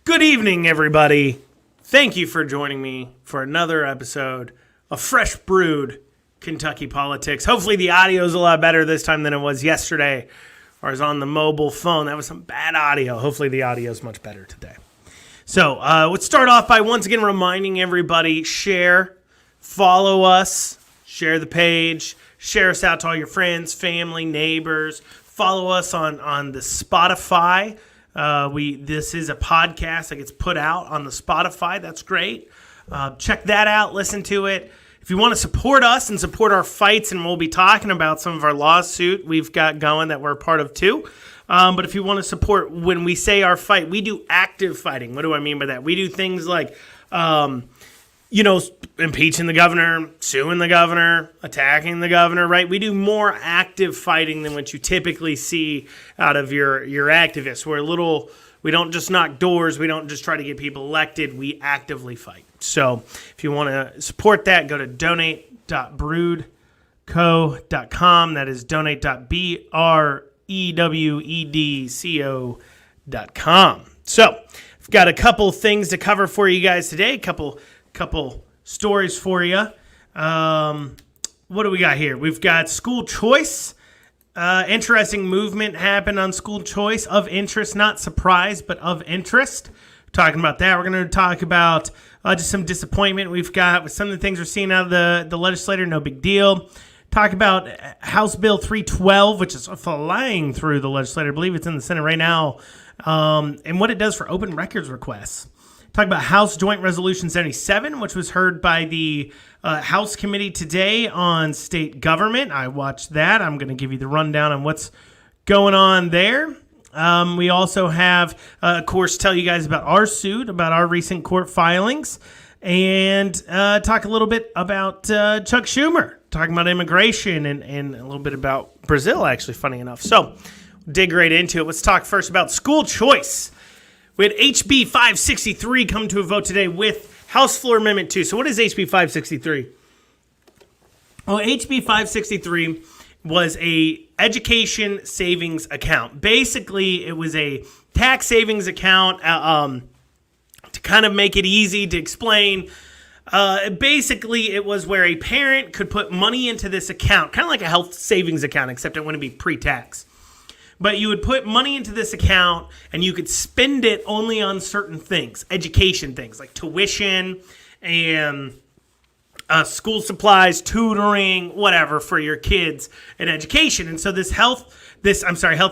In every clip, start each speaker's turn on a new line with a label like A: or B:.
A: Good evening, everybody. Thank you for joining me for another episode of Fresh Brewed Kentucky Politics. Hopefully the audio is a lot better this time than it was yesterday, or was on the mobile phone. That was some bad audio. Hopefully the audio is much better today. So let's start off by once again reminding everybody, share, follow us, share the page, share us out to all your friends, family, neighbors. Follow us on the Spotify. This is a podcast that gets put out on the Spotify. That's great. Check that out. Listen to it. If you want to support us and support our fights, and we'll be talking about some of our lawsuit we've got going that we're a part of too. But if you want to support, when we say our fight, we do active fighting. What do I mean by that? We do things like, impeaching the governor, suing the governor, attacking the governor, right? We do more active fighting than what you typically see out of your activists. We don't just knock doors. We don't just try to get people elected. We actively fight. So if you want to support that, go to donate.brewedco.com. That is donate.brewedco.com. So I've got a couple things to cover for you guys today. Couple stories for you. What do we got here? We've got school choice. Interesting movement happened on school choice. Of interest, not surprise, but of interest. Talking about that. We're going to talk about just some disappointment we've got with some of the things we're seeing out of the legislature. No big deal. Talk about House Bill 312, which is flying through the legislature. I believe it's in the Senate right now. And what it does for open records requests. Talk about House Joint Resolution 77, which was heard by the House Committee today on state government. I watched that. I'm going to give you the rundown on what's going on there. We also have, of course, tell you guys about our suit, about our recent court filings, and talk a little bit about Chuck Schumer, talking about immigration and a little bit about Brazil, actually, funny enough. So dig right into it. Let's talk first about school choice. We had HB 563 come to a vote today with House Floor Amendment 2. So what is HB 563? Well, HB 563 was a education savings account. Basically, it was a tax savings account to kind of make it easy to explain. Basically, it was where a parent could put money into this account, kind of like a health savings account, except it wouldn't be pre-tax. But you would put money into this account, and you could spend it only on certain things, education things like tuition and school supplies, tutoring, whatever for your kids and education. And so this health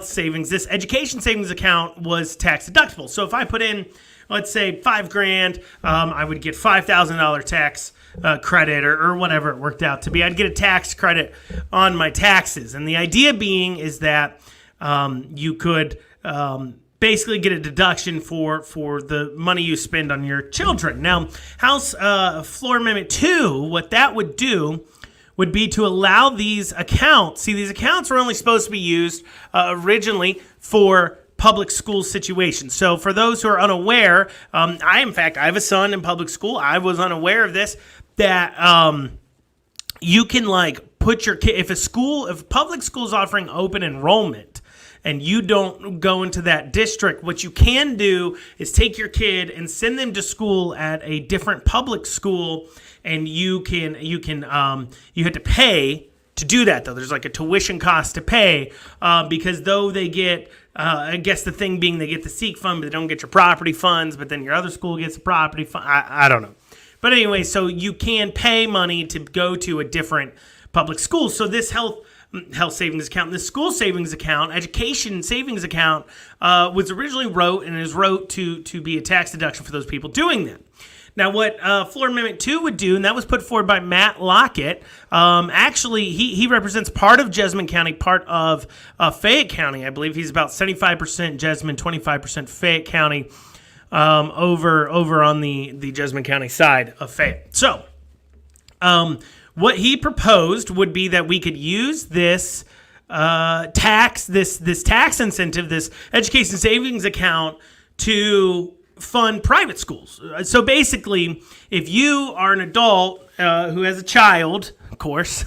A: savings, this education savings account was tax deductible. So if I put in, let's say $5,000, I would get $5,000 tax credit or whatever it worked out to be. I'd get a tax credit on my taxes. And the idea being is that you could basically get a deduction for the money you spend on your children. Now, House Floor Amendment 2, what that would do would be to allow these accounts. See, these accounts were only supposed to be used originally for public school situations. So for those who are unaware, I have a son in public school. I was unaware of this, that you can put your kid, if a public school is offering open enrollment, and you don't go into that district, what you can do is take your kid and send them to school at a different public school, and you have to pay to do that, though. There's like a tuition cost to pay because though they get, I guess the thing being they get the SEEK fund, but they don't get your property funds, but then your other school gets the property fund. I don't know. But anyway, so you can pay money to go to a different public school. So this health savings account, this school savings account, education savings account was originally wrote to be a tax deduction for those people doing that. Now, what Floor Amendment 2 would do, and that was put forward by Matt Lockett, actually, he represents part of Jessamine County, part of Fayette County. I believe he's about 75% Jessamine, 25% Fayette County, over on the Jessamine County side of Fayette. So, what he proposed would be that we could use this tax incentive, this education savings account, to fund private schools. So basically, if you are an adult who has a child, course,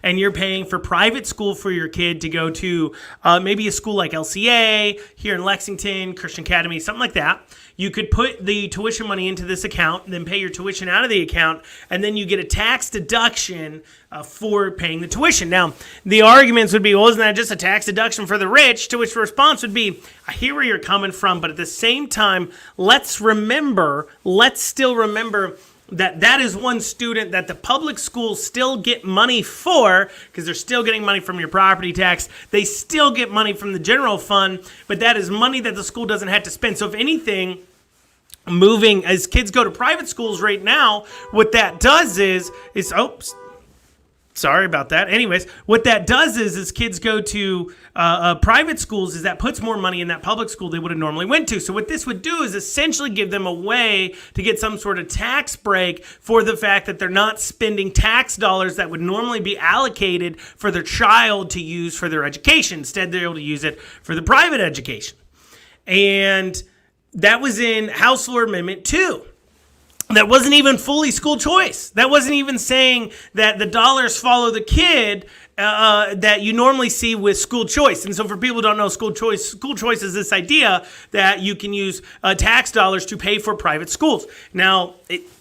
A: and you're paying for private school for your kid to go to maybe a school like LCA here in Lexington, Christian Academy, something like that, you could put the tuition money into this account, then pay your tuition out of the account, and then you get a tax deduction for paying the tuition. Now, the arguments would be, well, isn't that just a tax deduction for the rich? To which the response would be, I hear where you're coming from, but at the same time, let's still remember that is one student that the public schools still get money for, because they're still getting money from your property tax. They still get money from the general fund, but that is money that the school doesn't have to spend. So if anything, moving as kids go to private schools right now, what that does is sorry about that. Anyways, what that does is kids go to private schools, is that puts more money in that public school they would have normally went to. So what this would do is essentially give them a way to get some sort of tax break for the fact that they're not spending tax dollars that would normally be allocated for their child to use for their education. Instead, they're able to use it for the private education. And that was in House Floor Amendment 2. That wasn't even fully school choice. That wasn't even saying that the dollars follow the kid that you normally see with school choice. And so for people who don't know school choice is this idea that you can use tax dollars to pay for private schools. Now,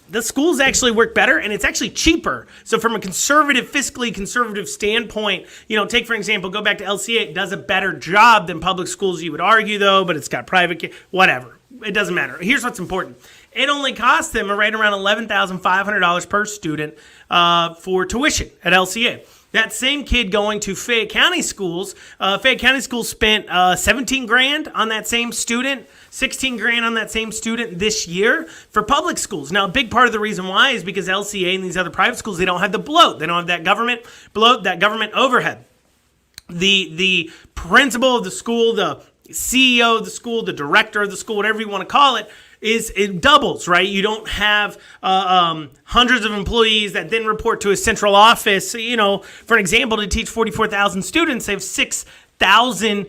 A: the schools actually work better, and it's actually cheaper. So from a fiscally conservative standpoint, take for example, go back to LCA. It does a better job than public schools, you would argue, though, but it's got private, whatever. It doesn't matter. Here's what's important. It only costs them right around $11,500 per student for tuition at LCA. That same kid going to Fayette County schools, Fayette County schools spent $17,000 on that same student, $16,000 on that same student this year for public schools. Now, a big part of the reason why is because LCA and these other private schools, they don't have the bloat. They don't have that government bloat, that government overhead. The principal of the school, the CEO of the school, the director of the school, whatever you want to call it, it doubles, right? You don't have hundreds of employees that then report to a central office. For example, to teach 44,000 students, they have 6,000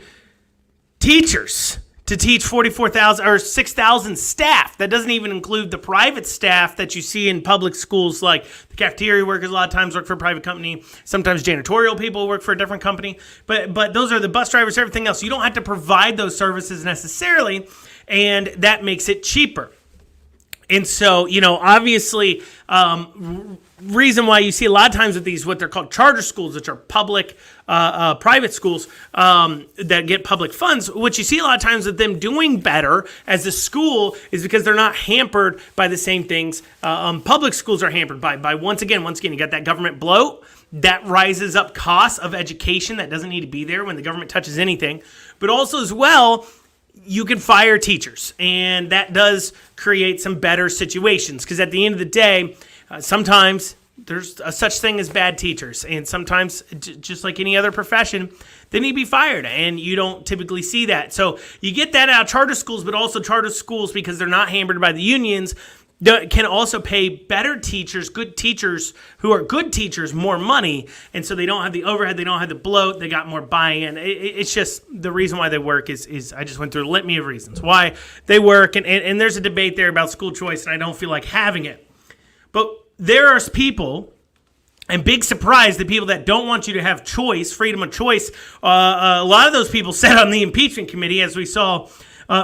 A: teachers to teach 44,000 or 6,000 staff. That doesn't even include the private staff that you see in public schools, like the cafeteria workers a lot of times work for a private company. Sometimes janitorial people work for a different company. But those are the bus drivers, everything else. You don't have to provide those services necessarily, and that makes it cheaper. And so, obviously, reason why you see a lot of times with these, what they're called charter schools, which are public, private schools that get public funds, what you see a lot of times with them doing better as a school is because they're not hampered by the same things public schools are hampered by. Once again, you got that government bloat that rises up costs of education that doesn't need to be there when the government touches anything. But also as well, you can fire teachers, and that does create some better situations, because at the end of the day, sometimes there's a such thing as bad teachers, and sometimes, just like any other profession, they need to be fired, and you don't typically see that. So you get that out of charter schools, but also charter schools, because they're not hampered by the unions, can also pay better teachers, good teachers who are good teachers, more money, and so they don't have the overhead, they don't have the bloat, they got more buy-in. It's just the reason why they work is I just went through a litany of reasons why they work, and there's a debate there about school choice, and I don't feel like having it. But there are people, and big surprise, the people that don't want you to have choice, freedom of choice, a lot of those people sat on the impeachment committee, as we saw.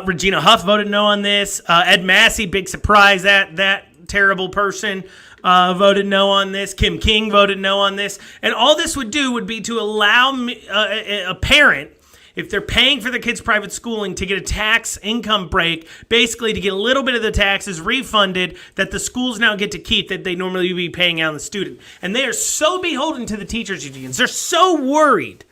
A: Regina Huff voted no on this. Ed Massey, big surprise, that terrible person, voted no on this. Kim King voted no on this. And all this would do would be to allow a parent, if they're paying for their kids' private schooling, to get a tax income break, basically to get a little bit of the taxes refunded that the schools now get to keep that they normally would be paying out on the student. And they are so beholden to the teachers' unions. They're so worried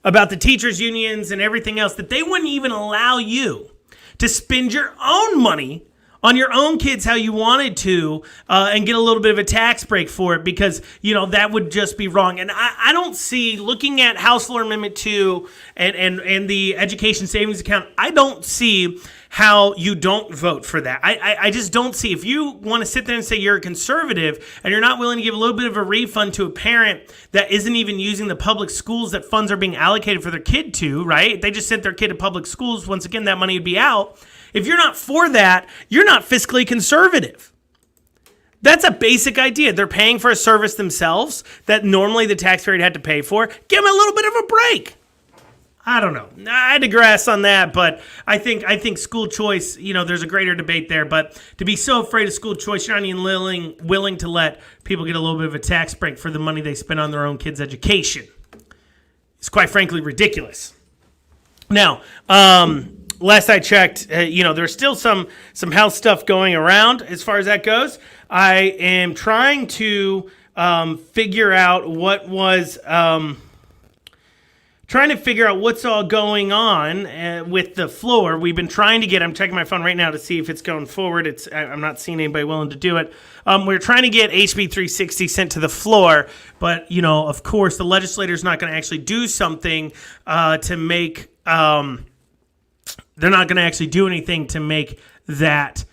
A: about the teachers' unions and everything else that they wouldn't even allow you to spend your own money on your own kids how you wanted to and get a little bit of a tax break for it, because, that would just be wrong. And I don't see, looking at House Floor Amendment 2 and the education savings account, I don't see how you don't vote for that. I just don't see. If you want to sit there and say you're a conservative and you're not willing to give a little bit of a refund to a parent that isn't even using the public schools that funds are being allocated for their kid to, right? If they just sent their kid to public schools, once again, that money would be out. If you're not for that, you're not fiscally conservative. That's a basic idea. They're paying for a service themselves that normally the taxpayer would have to pay for. Give them a little bit of a break. I don't know. I digress on that, but I think school choice, there's a greater debate there. But to be so afraid of school choice, you're not even willing to let people get a little bit of a tax break for the money they spend on their own kids' education. It's quite frankly ridiculous. Now, last I checked, there's still some health stuff going around as far as that goes. I am trying to figure out what's all going on with the floor. We've been trying to I'm checking my phone right now to see if it's going forward. I'm not seeing anybody willing to do it. We're trying to get HB360 sent to the floor, but, of course, the legislator's not going to actually do something to make, they're not going to actually do anything to make that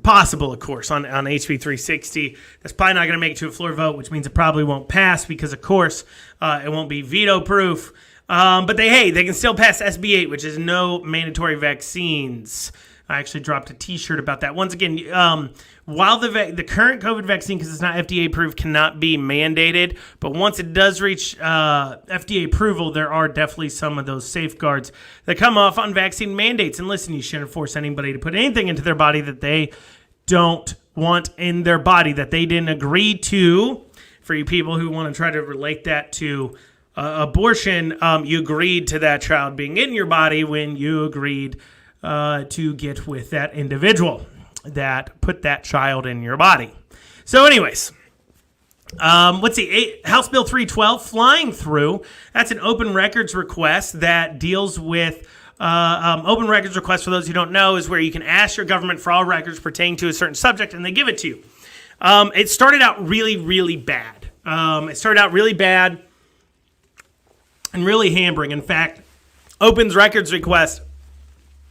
A: possible, of course, on HB 360. That's probably not going to make it to a floor vote, which means it probably won't pass because, of course, it won't be veto-proof. But they can still pass SB 8, which is no mandatory vaccines. I actually dropped a T-shirt about that. Once again, while the current COVID vaccine, because it's not FDA approved, cannot be mandated, but once it does reach FDA approval, there are definitely some of those safeguards that come off on vaccine mandates. And listen, you shouldn't force anybody to put anything into their body that they don't want in their body, that they didn't agree to. For you people who want to try to relate that to abortion, you agreed to that child being in your body when you agreed to get with that individual that put that child in your body. So anyways, let's see, House Bill 312 flying through. That's an open records request that deals with open records request, for those who don't know, is where you can ask your government for all records pertaining to a certain subject and they give it to you. It started out really, really bad. It started out really bad and really hampering. In fact, open records request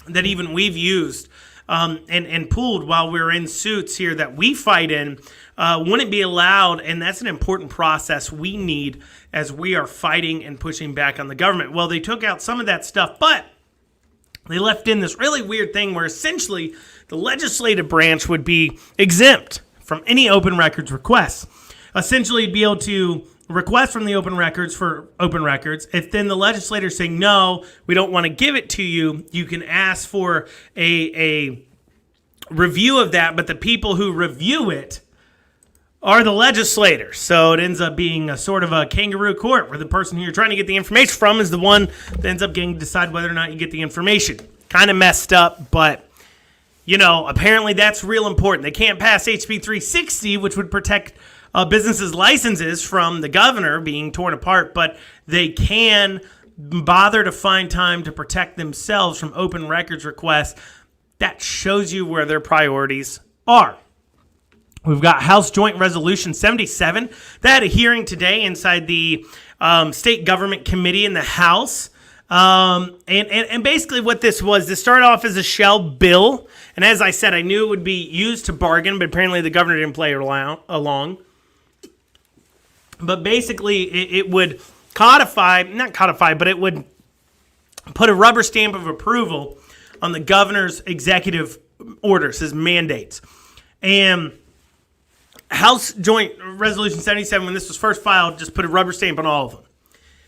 A: that even we've used and pulled while we're in suits here that we fight in wouldn't be allowed, and that's an important process we need as we are fighting and pushing back on the government. Well, they took out some of that stuff, but they left in this really weird thing where essentially the legislative branch would be exempt from any open records requests. Essentially, you'd be able to request from the open records for open records. If then the legislator's saying, no, we don't want to give it to you, you can ask for a review of that, but the people who review it are the legislators. So it ends up being a sort of a kangaroo court where the person who you're trying to get the information from is the one that ends up getting to decide whether or not you get the information. Kind of messed up, but apparently that's real important. They can't pass HB 360, which would protect businesses' licenses from the governor being torn apart, but they can bother to find time to protect themselves from open records requests. That shows you where their priorities are. We've got House Joint Resolution 77. That had a hearing today inside the State Government Committee in the House. And basically what this started off as a shell bill. And as I said, I knew it would be used to bargain, but apparently the governor didn't play along. But basically it would but it would put a rubber stamp of approval on the governor's executive orders, his mandates. And House Joint Resolution 77, when this was first filed, just put a rubber stamp on all of them.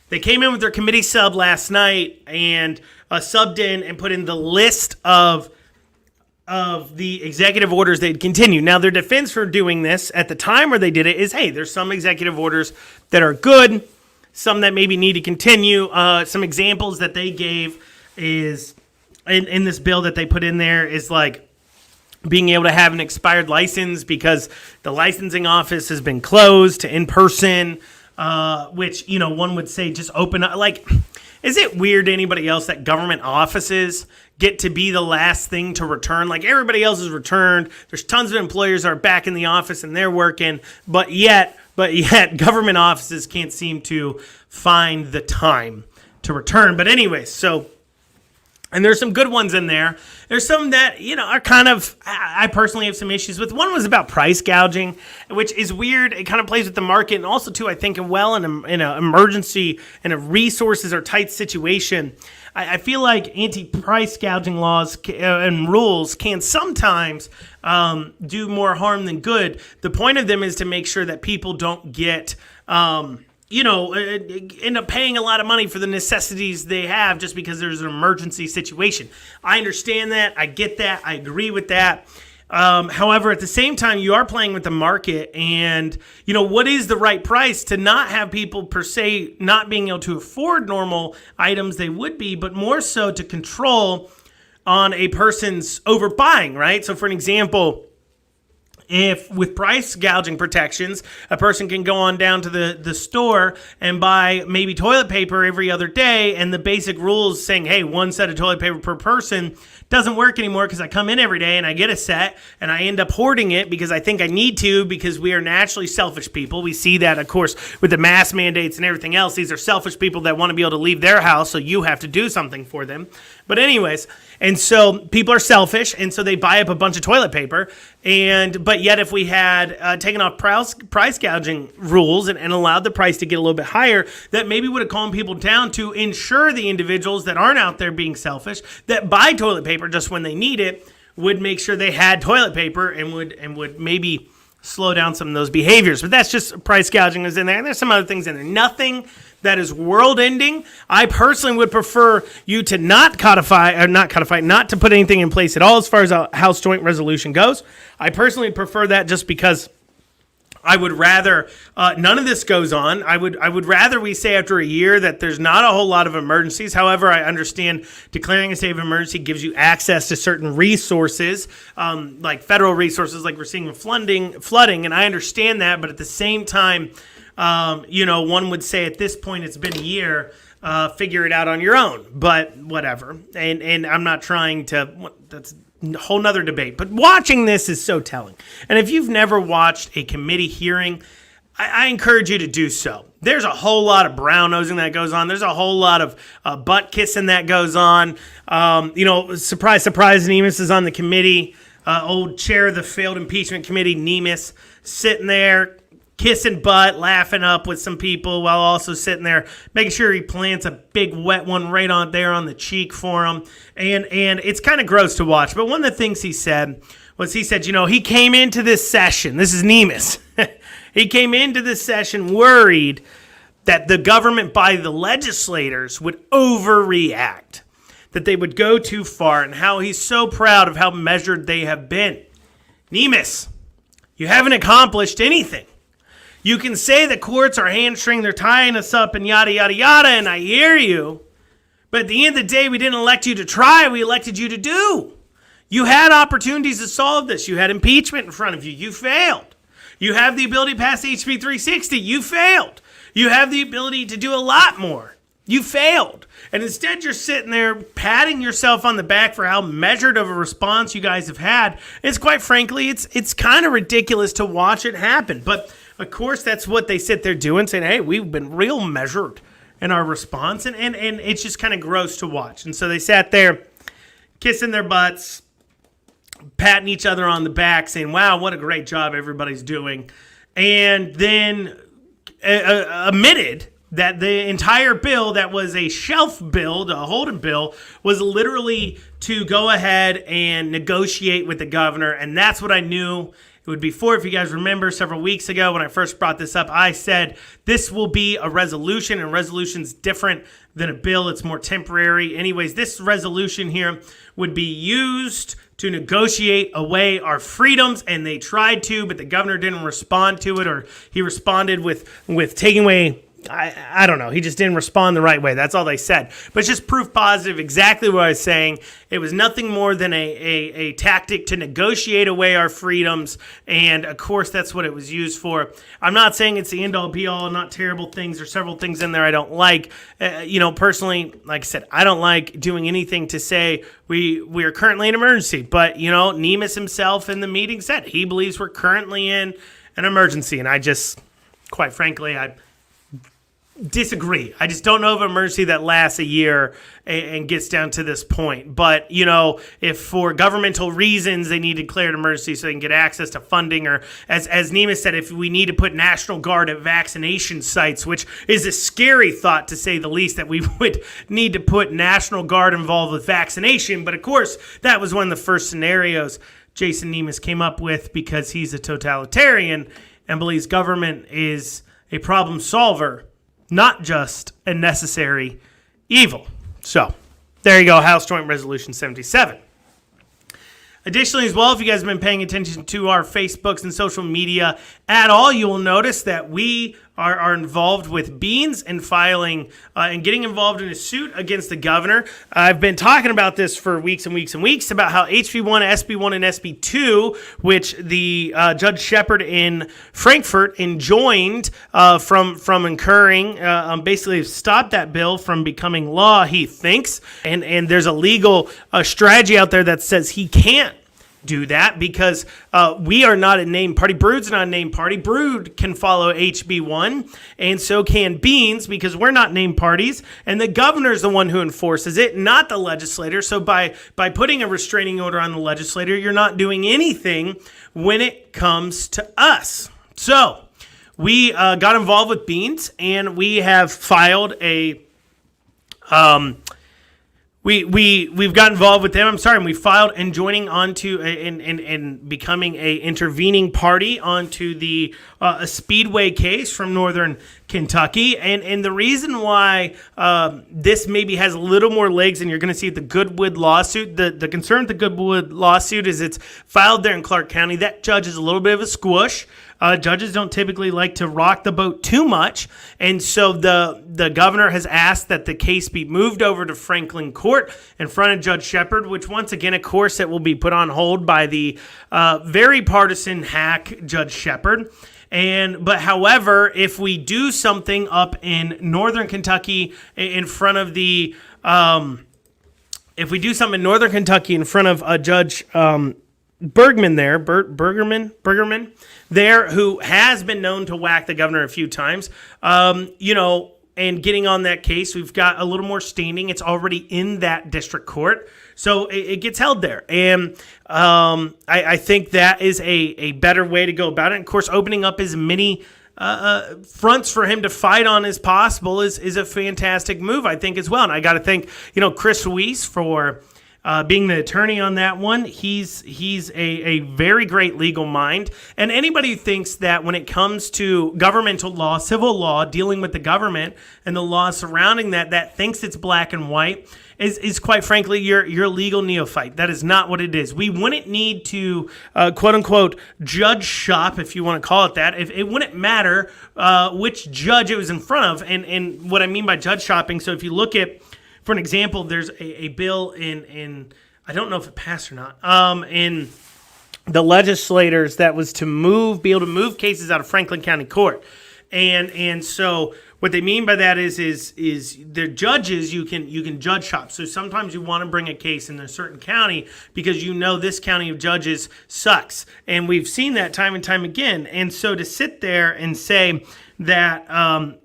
A: They came in with their committee sub last night and subbed in and put in the list of the executive orders they'd continue. Now, their defense for doing this at the time where they did it is, hey, there's some executive orders that are good, some that maybe need to continue. Some examples that they gave is, in this bill that they put in there, is like being able to have an expired license because the licensing office has been closed to in-person, which, one would say just open up. Like, is it weird to anybody else that government offices get to be the last thing to return? Like, everybody else is returned. There's tons of employers that are back in the office and they're working, but yet government offices can't seem to find the time to return. But anyway, and there's some good ones in there. There's some that, are kind of, I personally have some issues with. One was about price gouging, which is weird. It kind of plays with the market. And also, too, I think, in an emergency, in a resources or tight situation, I feel like anti-price gouging laws and rules can sometimes do more harm than good. The point of them is to make sure that people don't get end up paying a lot of money for the necessities they have just because there's an emergency situation. I understand that. I get that. I agree with that. However, at the same time, you are playing with the market, and what is the right price to not have people per se not being able to afford normal items they would be, but more so to control on a person's overbuying, right? So for an example, if with price gouging protections, a person can go on down to the store and buy maybe toilet paper every other day, and the basic rules saying, hey, one set of toilet paper per person doesn't work anymore because I come in every day and I get a set and I end up hoarding it because I think I need to, because we are naturally selfish people. We see that, of course, with the mask mandates and everything else. These are selfish people that want to be able to leave their house, so you have to do something for them. But anyways, and so people are selfish, and so they buy up a bunch of toilet paper. But yet if we had taken off price gouging rules and allowed the price to get a little bit higher, that maybe would have calmed people down to ensure the individuals that aren't out there being selfish, that buy toilet paper just when they need it, would make sure they had toilet paper and would maybe slow down some of those behaviors. But that's just price gouging is in there. And there's some other things in there. Nothing that is world-ending. I personally would prefer you to not to put anything in place at all as far as a House Joint Resolution goes. I personally prefer that just because I would rather none of this goes on. I would rather we say after a year that there's not a whole lot of emergencies. However, I understand declaring a state of emergency gives you access to certain resources, like federal resources, like we're seeing with flooding, and I understand that. But at the same time, one would say at this point it's been a year. Figure it out on your own. But whatever. And I'm not trying to. That's a whole nother debate. But watching this is so telling. And if you've never watched a committee hearing, I encourage you to do so. There's a whole lot of brown-nosing that goes on. There's a whole lot of butt-kissing that goes on. Surprise, surprise, Nemus is on the committee. Old chair of the failed impeachment committee, Nemus, sitting there, kissing butt, laughing up with some people while also sitting there, making sure he plants a big wet one right on there on the cheek for him. And it's kind of gross to watch. But one of the things he said was he came into this session. This is Nemus. He came into this session worried that the government by the legislators would overreact, that they would go too far, and how he's so proud of how measured they have been. Nemus, you haven't accomplished anything. You can say the courts are hamstring, they're tying us up and yada, yada, yada, and I hear you. But at the end of the day, we didn't elect you to try, we elected you to do. You had opportunities to solve this. You had impeachment in front of you. You failed. You have the ability to pass HB 360. You failed. You have the ability to do a lot more. You failed. And instead you're sitting there patting yourself on the back for how measured of a response you guys have had. It's quite frankly, it's kind of ridiculous to watch it happen. But of course, that's what they sit there doing, saying, hey, we've been real measured in our response. And it's just kind of gross to watch. And so they sat there kissing their butts, patting each other on the back, saying, wow, what a great job everybody's doing. And then admitted that the entire bill that was a shelf bill, a holding bill, was literally to go ahead and negotiate with the governor. And that's what I knew it would be for. If you guys remember, several weeks ago when I first brought this up, I said this will be a resolution, and resolution's different than a bill. It's more temporary. Anyways, this resolution here would be used to negotiate away our freedoms, and they tried to, but the governor didn't respond to it, or he responded with taking away, I don't know. He just didn't respond the right way. That's all they said. But it's just proof positive, exactly what I was saying. It was nothing more than a tactic to negotiate away our freedoms. And, of course, that's what it was used for. I'm not saying it's the end-all, be-all, not terrible things. There's several things in there I don't like. Personally, like I said, I don't like doing anything to say we are currently in emergency. But, Nemus himself in the meeting said he believes we're currently in an emergency. And I just, quite frankly, disagree. I just don't know of an emergency that lasts a year and gets down to this point. But, if for governmental reasons they need to declare an emergency so they can get access to funding, or as Nima said, if we need to put National Guard at vaccination sites, which is a scary thought to say the least, that we would need to put National Guard involved with vaccination. But of course, that was one of the first scenarios Jason Nemes came up with, because he's a totalitarian and believes government is a problem solver, not just a necessary evil. So, there you go, House Joint Resolution 77. Additionally, as well, if you guys have been paying attention to our Facebooks and social media at all, you will notice that we are involved with Beans and filing and getting involved in a suit against the governor. I've been talking about this for weeks and weeks and weeks about how HB1, SB1, and SB2, which the Judge Shepard in Frankfurt enjoined from incurring, basically stopped that bill from becoming law, he thinks. And there's a legal strategy out there that says he can't do that because we are not a named party. Brood's not a named party. Brood can follow HB1, and so can Beans, because we're not named parties, and the governor is the one who enforces it, not the legislator. So by putting a restraining order on the legislator, you're not doing anything when it comes to us. So we got involved with Beans, and we have filed a We've got involved with them. And we filed and joining onto and becoming a intervening party onto the a Speedway case from Northern Kentucky. And the reason why this maybe has a little more legs than you're going to see at the Goodwood lawsuit. The concern with the Goodwood lawsuit is it's filed there in Clark County. That judge is a little bit of a squish. Judges don't typically like to rock the boat too much, and so the governor has asked that the case be moved over to Franklin Court in front of Judge Shepard, which once again, of course, it will be put on hold by the very partisan hack Judge Shepard. But however, if we do something up in Northern Kentucky in front of the Judge Bergman there, Bergerman there, who has been known to whack the governor a few times, and getting on that case, we've got a little more standing. It's already in that district court, so it gets held there. And I think that is a better way to go about it. And of course, opening up as many fronts for him to fight on as possible is a fantastic move, I think, as well. And I got to thank, Chris Weiss for being the attorney on that one. He's a very great legal mind. And anybody who thinks that when it comes to governmental law, civil law, dealing with the government and the law surrounding that thinks it's black and white, is quite frankly, you're a legal neophyte. That is not what it is. We wouldn't need to, quote unquote, judge shop, if you want to call it that. If it wouldn't matter which judge it was in front of. And what I mean by judge shopping, so if you look at, for an example, there's a bill in I don't know if it passed or not, in the legislators that was to be able to move cases out of Franklin County Court. And so what they mean by that is they're judges, you can judge shop. So sometimes you want to bring a case in a certain county because this county of judges sucks. And we've seen that time and time again. And so to sit there and say that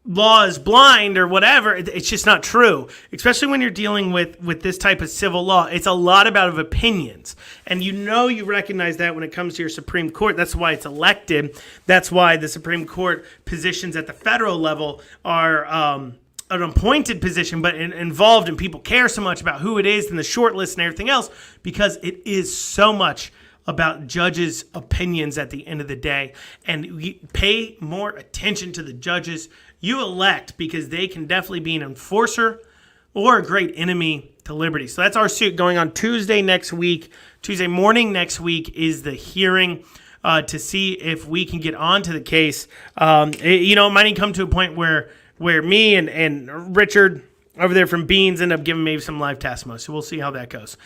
A: law is blind or whatever, it's just not true, especially when you're dealing with this type of civil law. It's a lot about opinions, and you recognize that when it comes to your Supreme Court. That's why it's elected. That's why the Supreme Court positions at the federal level are an appointed position, but involved, and people care so much about who it is and the short list and everything else, because it is so much about judges' opinions at the end of the day. And we pay more attention to the judges you elect, because they can definitely be an enforcer or a great enemy to liberty. So that's our suit going on Tuesday morning next week is the hearing to see if we can get onto the case. It might come to a point where me and Richard over there from Beans end up giving maybe some live testimony. So we'll see how that goes.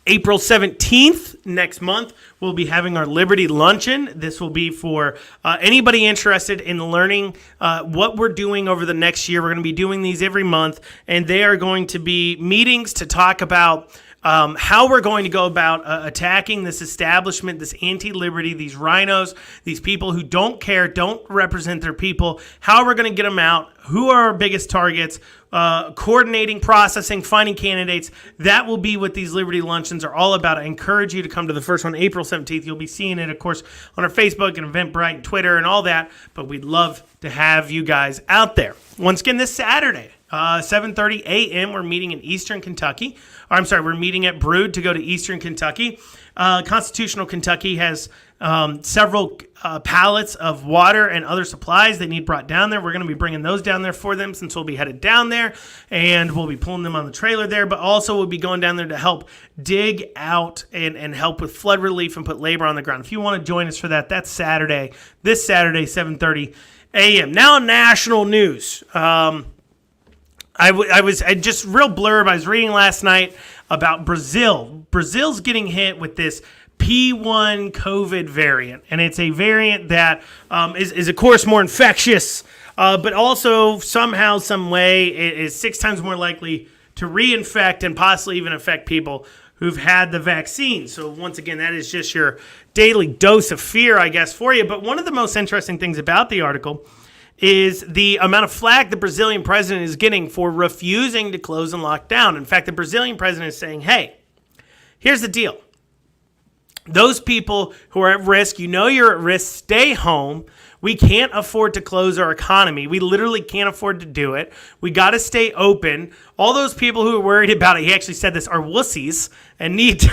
A: April 17th next month, we'll be having our Liberty Luncheon. This will be for anybody interested in learning what we're doing over the next year. We're going to be doing these every month, and they are going to be meetings to talk about how we're going to go about attacking this establishment, this anti-liberty, these rhinos, these people who don't care, don't represent their people, how we're going to get them out, who are our biggest targets, coordinating, processing, finding candidates. That will be what these Liberty Luncheons are all about. I encourage you to come to the first one, April 17th. You'll be seeing it, of course, on our Facebook and Eventbrite and Twitter and all that, but we'd love to have you guys out there. Once again, this Saturday, 7:30 a.m., we're meeting in Eastern Kentucky. We're meeting at Brood to go to Eastern Kentucky. Constitutional Kentucky has several pallets of water and other supplies they need brought down there. We're going to be bringing those down there for them since we'll be headed down there, and we'll be pulling them on the trailer there, but also we'll be going down there to help dig out and help with flood relief and put labor on the ground. If you want to join us for that, that's Saturday, this Saturday, 7:30 a.m. Now national news. I just real blurb. I was reading last night about Brazil. Brazil's getting hit with this P1 COVID variant, and it's a variant that is of course more infectious, but also somehow, some way, it is 6 times more likely to reinfect and possibly even affect people who've had the vaccine. So once again, that is just your daily dose of fear, I guess, for you. But one of the most interesting things about the article is the amount of flack the Brazilian president is getting for refusing to close and lock down. In fact, the Brazilian president is saying, hey, here's the deal. Those people who are at risk, you're at risk, stay home. We can't afford to close our economy. We literally can't afford to do it. We got to stay open. All those people who are worried about it, he actually said this, are wussies and need to...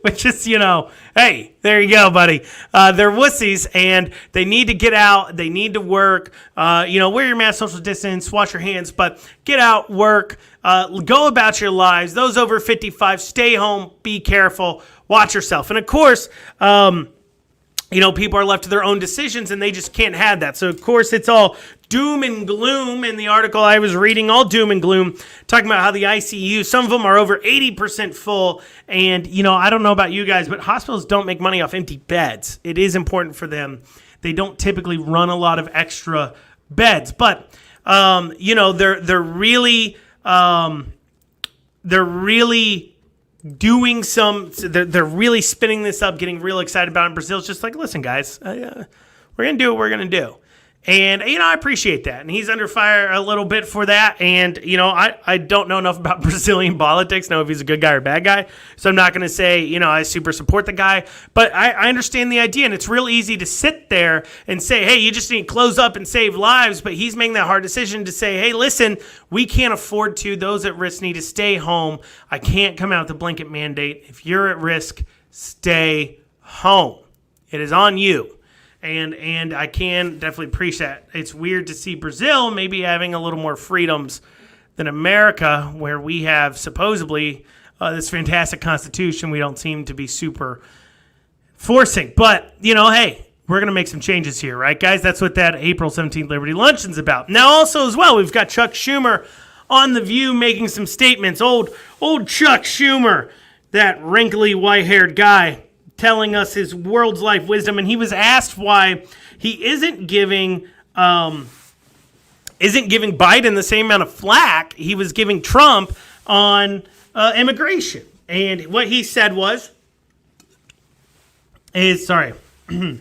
A: Which is, hey, there you go, buddy. They're wussies, and they need to get out. They need to work. Wear your mask, social distance, wash your hands, but get out, work, go about your lives. Those over 55, stay home, be careful, watch yourself. And, of course, people are left to their own decisions, and they just can't have that. So, of course, it's all doom and gloom in the article I was reading, all doom and gloom, talking about how the ICU, some of them are over 80% full. And, I don't know about you guys, but hospitals don't make money off empty beds. It is important for them. They don't typically run a lot of extra beds. But, they're really doing they're really spinning this up, getting real excited about it. And Brazil's just like, listen, guys, we're going to do what we're going to do. And, I appreciate that. And he's under fire a little bit for that. And, I don't know enough about Brazilian politics, know if he's a good guy or a bad guy. So I'm not going to say, I super support the guy. But I understand the idea. And it's real easy to sit there and say, hey, you just need to close up and save lives. But he's making that hard decision to say, hey, listen, we can't afford to. Those at risk need to stay home. I can't come out with a blanket mandate. If you're at risk, stay home. It is on you. And I can definitely preach that. It's weird to see Brazil maybe having a little more freedoms than America, where we have supposedly this fantastic constitution we don't seem to be super forcing. But, hey, we're going to make some changes here, right, guys? That's what that April 17th Liberty Luncheon's about. Now, also as well, we've got Chuck Schumer on The View making some statements. Old Chuck Schumer, that wrinkly, white-haired guy, telling us his world's life wisdom, and he was asked why he isn't giving Biden the same amount of flack he was giving Trump on immigration. And what he said was, Biden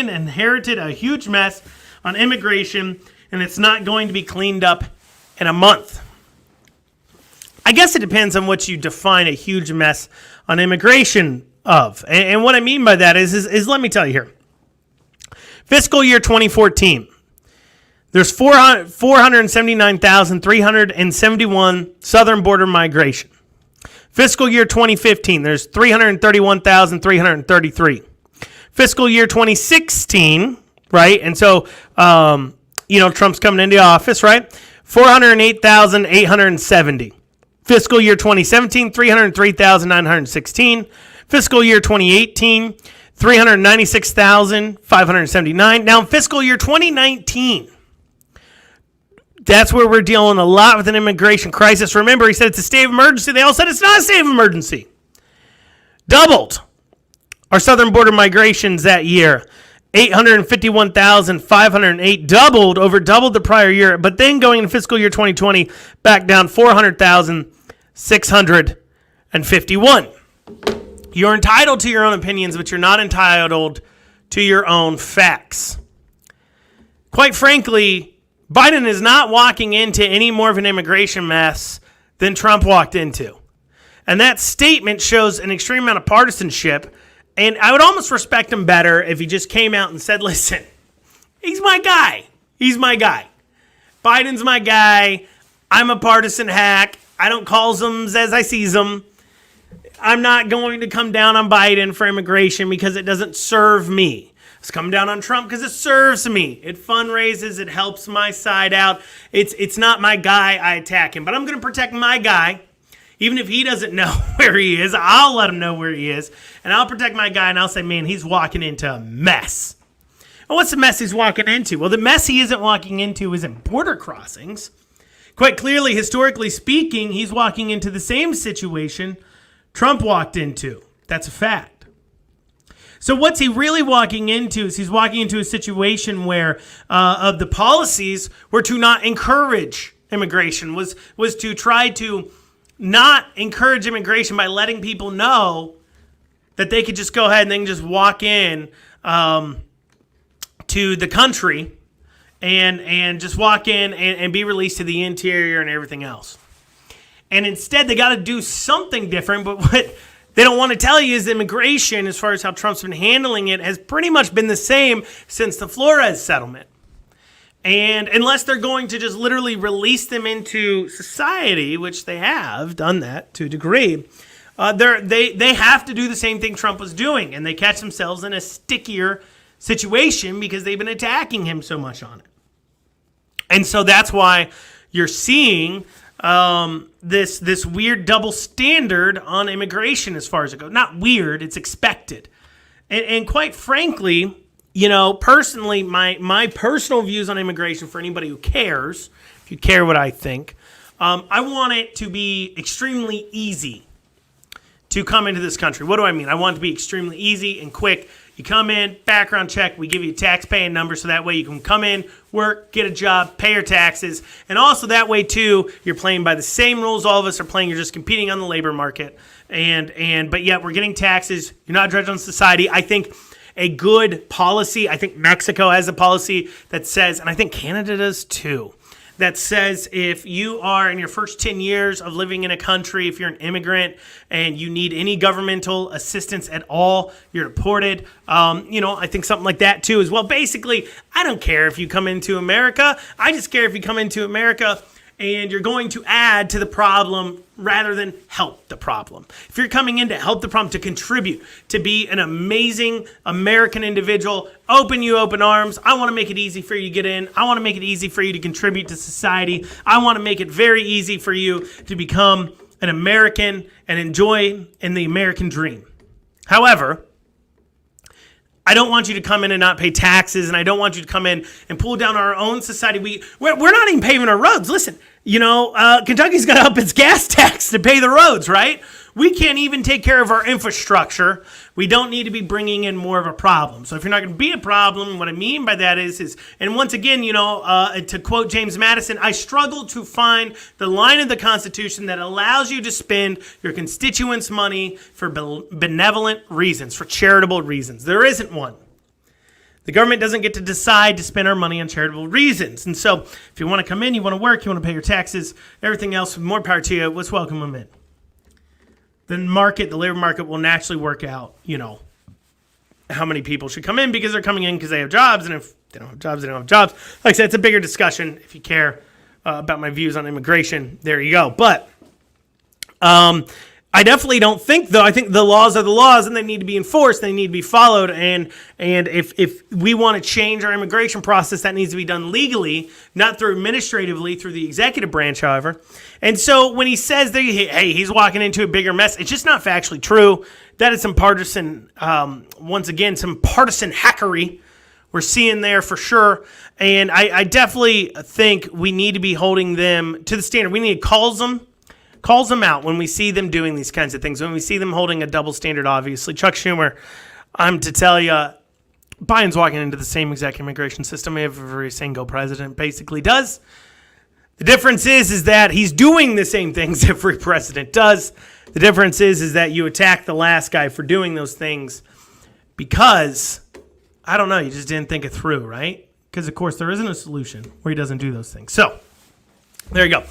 A: inherited a huge mess on immigration, and it's not going to be cleaned up in a month. I guess it depends on what you define a huge mess on immigration of. And what I mean by that is let me tell you here. Fiscal year 2014, there's 479,371 southern border migration. Fiscal year 2015, there's 331,333. Fiscal year 2016, right? And so, Trump's coming into office, right? 408,870. Fiscal year 2017, 303,916. Fiscal year 2018, 396,579. Now, in fiscal year 2019, that's where we're dealing a lot with an immigration crisis. Remember, he said it's a state of emergency. They all said it's not a state of emergency. Doubled our southern border migrations that year. 851,508, doubled the prior year, but then going into fiscal year 2020, back down 400,651. You're entitled to your own opinions, but you're not entitled to your own facts. Quite frankly, Biden is not walking into any more of an immigration mess than Trump walked into. And that statement shows an extreme amount of partisanship. And I would almost respect him better if he just came out and said, listen, he's my guy. He's my guy. Biden's my guy. I'm a partisan hack. I don't call them as I sees them. I'm not going to come down on Biden for immigration because it doesn't serve me. Let's come down on Trump because it serves me. It fundraises. It helps my side out. It's not my guy. I attack him. But I'm going to protect my guy. Even if he doesn't know where he is, I'll let him know where he is. And I'll protect my guy, and I'll say, man, he's walking into a mess. And what's the mess he's walking into? Well, the mess he isn't walking into isn't border crossings. Quite clearly, historically speaking, he's walking into the same situation Trump walked into. That's a fact. So what's he really walking into is he's walking into a situation where of the policies were to not encourage immigration, was to try to not encourage immigration by letting people know that they could just go ahead and they can just walk in to the country and just walk in and be released to the interior and everything else. And instead, they got to do something different. But what they don't want to tell you is immigration, as far as how Trump's been handling it, has pretty much been the same since the Flores settlement. And unless they're going to just literally release them into society, which they have done that to a degree, they have to do the same thing Trump was doing. And they catch themselves in a stickier situation because they've been attacking him so much on it. And so that's why you're seeing this weird double standard on immigration as far as it goes. Not weird, it's expected. And quite frankly, you know, personally, my personal views on immigration for anybody who cares, if you care what I think, I want it to be extremely easy to come into this country. What do I mean? I want it to be extremely easy and quick. You come in, background check, we give you a tax paying number so that way you can come in, work, get a job, pay your taxes. And also that way, too, you're playing by the same rules all of us are playing. You're just competing on the labor market. But yet we're getting taxes. You're not judged on society. I think a good policy, I think Mexico has a policy that says, and I think Canada does too, that says if you are in your first 10 years of living in a country, if you're an immigrant and you need any governmental assistance at all, you're deported. I think something like that too as well. Basically, I don't care if you come into America. I just care if you come into America and you're going to add to the problem rather than help the problem. If you're coming in to help the problem, to contribute, to be an amazing American individual, open arms. I want to make it easy for you to get in. I want to make it easy for you to contribute to society. I want to make it very easy for you to become an American and enjoy in the American dream. However, I don't want you to come in and not pay taxes, and I don't want you to come in and pull down our own society. We're not even paving our roads. Listen, Kentucky's got to up its gas tax to pay the roads, right? We can't even take care of our infrastructure. We don't need to be bringing in more of a problem. So if you're not going to be a problem, what I mean by that is, and once again, to quote James Madison, I struggle to find the line of the Constitution that allows you to spend your constituents' money for benevolent reasons, for charitable reasons. There isn't one. The government doesn't get to decide to spend our money on charitable reasons. And so if you want to come in, you want to work, you want to pay your taxes, everything else, more power to you, let's welcome them in. The labor market will naturally work out, how many people should come in because they're coming in because they have jobs. And if they don't have jobs, they don't have jobs. Like I said, it's a bigger discussion. If you care about my views on immigration, there you go. But I definitely don't think, though. I think the laws are the laws, and they need to be enforced. They need to be followed. And if we want to change our immigration process, that needs to be done legally, not through administratively, through the executive branch, however. And so when he says that, hey, he's walking into a bigger mess, it's just not factually true. That is some partisan, once again, some partisan hackery we're seeing there for sure. And I definitely think we need to be holding them to the standard. We need to calls them out when we see them doing these kinds of things, when we see them holding a double standard, obviously. Chuck Schumer, I'm to tell you, Biden's walking into the same exact immigration system every single president basically does. The difference is that he's doing the same things every president does. The difference is that you attack the last guy for doing those things because, I don't know, you just didn't think it through, right? Because, of course, there isn't a solution where he doesn't do those things. So, there you go.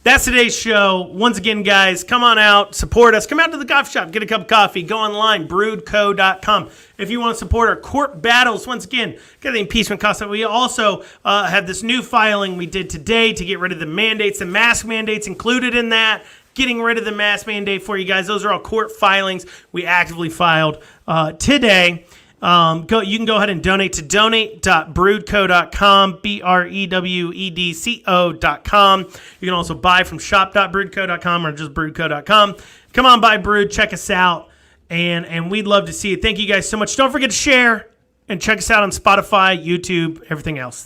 A: That's today's show. Once again, guys, come on out, support us. Come out to the coffee shop, get a cup of coffee. Go online, broodco.com. If you want to support our court battles, once again, get the impeachment cost. We also have this new filing we did today to get rid of the mandates, the mask mandates included in that. Getting rid of the mask mandate for you guys. Those are all court filings we actively filed today. You can go ahead and donate to donate.broodco.com, BREWEDCO.com. You can also buy from shop.broodco.com or just broodco.com. Come on by Brood, check us out, and we'd love to see you. Thank you guys so much. Don't forget to share and check us out on Spotify, YouTube, everything else.